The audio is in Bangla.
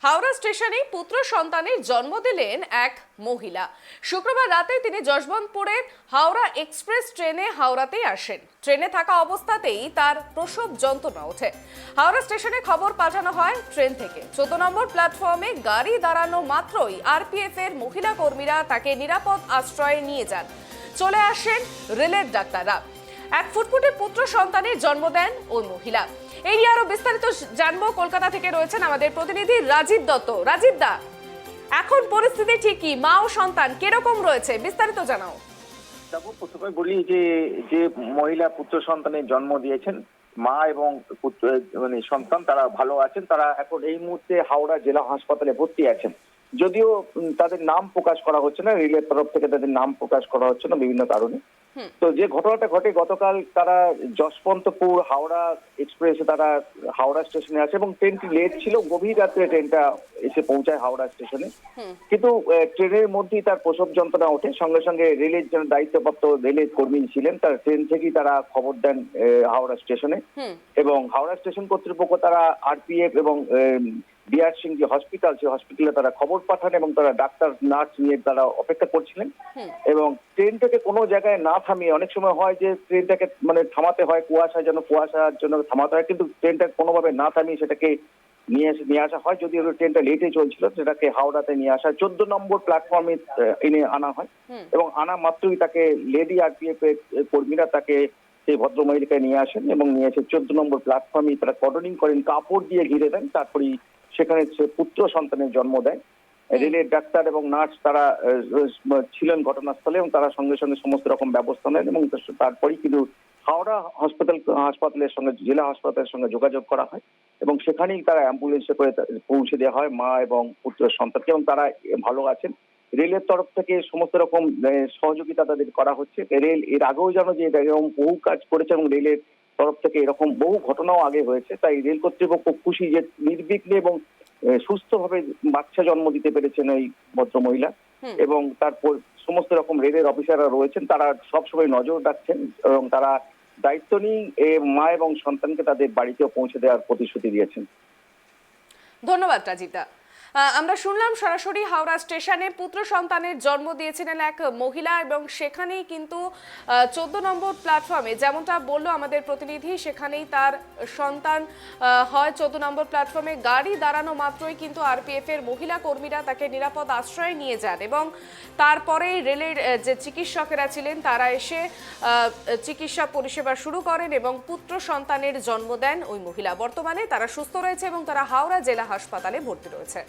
হাওড়া স্টেশনে পুত্র সন্তানের জন্ম দিলেন এক মহিলা। শুক্রবার রাতে তিনি যশবন্তপুরের হাওড়া এক্সপ্রেস ট্রেনে হাওড়াতে আসেন। ট্রেনে থাকা অবস্থাতেই তার প্রসব যন্ত্রণা ওঠে। হাওড়া স্টেশনে খবর পাঠানো হয় ট্রেন থেকে। 14 নম্বর প্ল্যাটফর্মে গাড়ি দাঁড়ানো মাত্রই আরপিএফ এর মহিলা কর্মীরা তাকে নিরাপদ আশ্রয়ে নিয়ে যান। চলে আসেন রেলের ডাক্তাররা। এক ফুটফুটে পুত্র সন্তানের জন্ম দেন ওই মহিলা। এই নিয়ে আরো বিস্তারিত জানবো, কলকাতা থেকে রয়েছেন আমাদের প্রতিনিধি রাজীব দত্ত। রাজীব দা, এখন পরিস্থিতি ঠিকই, মা ও সন্তান কিরকম রয়েছে, বিস্তারিত জানাও। দেখো, প্রথমে বলি যে মহিলা পুত্র সন্তানের জন্ম দিয়েছেন, মা এবং সন্তান তারা ভালো আছেন। তারা এখন এই মুহূর্তে হাওড়া জেলা হাসপাতালে ভর্তি আছেন। যদিও তাদের নাম প্রকাশ করা হচ্ছে না, রেলের তরফ থেকে তাদের নাম প্রকাশ করা হচ্ছে না বিভিন্ন কারণে। তো যে ঘটনাটা ঘটে, গতকাল তারা যশবন্তপুর হাওড়া এক্সপ্রেসে তারা হাওড়া স্টেশনে আসে এবং ট্রেনটি লেট ছিল। গভীর রাত্রে ট্রেনটা এসে পৌঁছায় হাওড়া স্টেশনে, কিন্তু ট্রেনের মধ্যেই তার প্রসব যন্ত্রণা ওঠে। সঙ্গে সঙ্গে রেলের জন্য দায়িত্বপ্রাপ্ত রেলের কর্মী ছিলেন, তার ট্রেন থেকেই তারা খবর দেন হাওড়া স্টেশনে এবং হাওড়া স্টেশন কর্তৃপক্ষ তারা আরপিএফ এবং বিআর সিং যে হসপিটাল, সেই হসপিটালে তারা খবর পাঠান এবং তারা ডাক্তার নার্স নিয়ে তারা অপেক্ষা করছিলেন। এবং ট্রেনটাকে কোনো জায়গায় না থামিয়ে, অনেক সময় হয় যে ট্রেনটাকে থামাতে হয় কুয়াশার জন্য থামাতে হয়, কিন্তু ট্রেনটা কোনোভাবে না থামিয়ে সেটাকে নিয়ে আসা হয়। যদিও ট্রেনটা লেটে চলছিল, সেটাকে হাওড়াতে নিয়ে আসা 14 নম্বর প্ল্যাটফর্মে এনে আনা হয় এবং আনা মাত্রই তাকে লেডি আরপিএফ এর কর্মীরা তাকে সেই ভদ্র মহিলাকে নিয়ে আসেন এবং নিয়ে এসে 14 নম্বর প্ল্যাটফর্মে তারা কর্ডনিং করেন, কাপড় দিয়ে ঘিরে দেন। তারপরেই সেখানে সে পুত্র সন্তানের জন্ম দেয়। রেলের ডাক্তার এবং নার্স তারা ছিলেন ঘটনাস্থলে এবং তারা সঙ্গে সঙ্গে সমস্ত রকম ব্যবস্থা নেন এবং তারপরেই কিন্তু হাওড়া হাসপাতালের সঙ্গে জেলা হাসপাতালের সঙ্গে যোগাযোগ করা হয় এবং সেখানেই তারা অ্যাম্বুলেন্সে করে পৌঁছে দেওয়া হয় মা এবং পুত্র সন্তানকে, এবং তারা ভালো আছেন। রেলের তরফ থেকে সমস্ত রকম সহযোগিতা তাদের করা হচ্ছে। রেল এর আগেও জানো যে এরকম বহু কাজ করেছে এবং রেলের তরফ থেকে এরকম বহু ঘটনাও আগে হয়েছে। তাই রেল কর্তৃপক্ষ খুশি যে নির্বিঘ্নে এবং সুস্থভাবে বাচ্চা জন্ম দিতে পেরেছেন ওই ভদ্র মহিলা, এবং তারপর সমস্ত রকম রেলের অফিসাররা রয়েছেন, তারা সবসময় নজর রাখছেন এবং তারা দায়িত্ব নিয়ে মা এবং সন্তানকে তাদের বাড়িতেও পৌঁছে দেওয়ার প্রতিশ্রুতি দিয়েছেন। ধন্যবাদ রাজিতা। আমরা শুনলাম সরাসরি হাওড়া স্টেশনে পুত্র সন্তানের জন্ম দিয়েছিলেন এক মহিলা এবং সেখানেই কিন্তু 14 নম্বর প্ল্যাটফর্মে, যেমনটা বললো আমাদের প্রতিনিধি, সেখানেই তার সন্তান হয়। 14 নম্বর প্ল্যাটফর্মে গাড়ি দাঁড়ানো মাত্রই কিন্তু আরপিএফ এর মহিলা কর্মীরা তাকে নিরাপদ আশ্রয়ে নিয়ে যান এবং তারপরেই রেলের যে চিকিৎসকেরা ছিলেন তারা এসে চিকিৎসা পরিষেবা শুরু করেন এবং পুত্র সন্তানের জন্ম দেন ওই মহিলা। বর্তমানে তারা সুস্থ রয়েছে এবং তারা হাওড়া জেলা হাসপাতালে ভর্তি রয়েছে।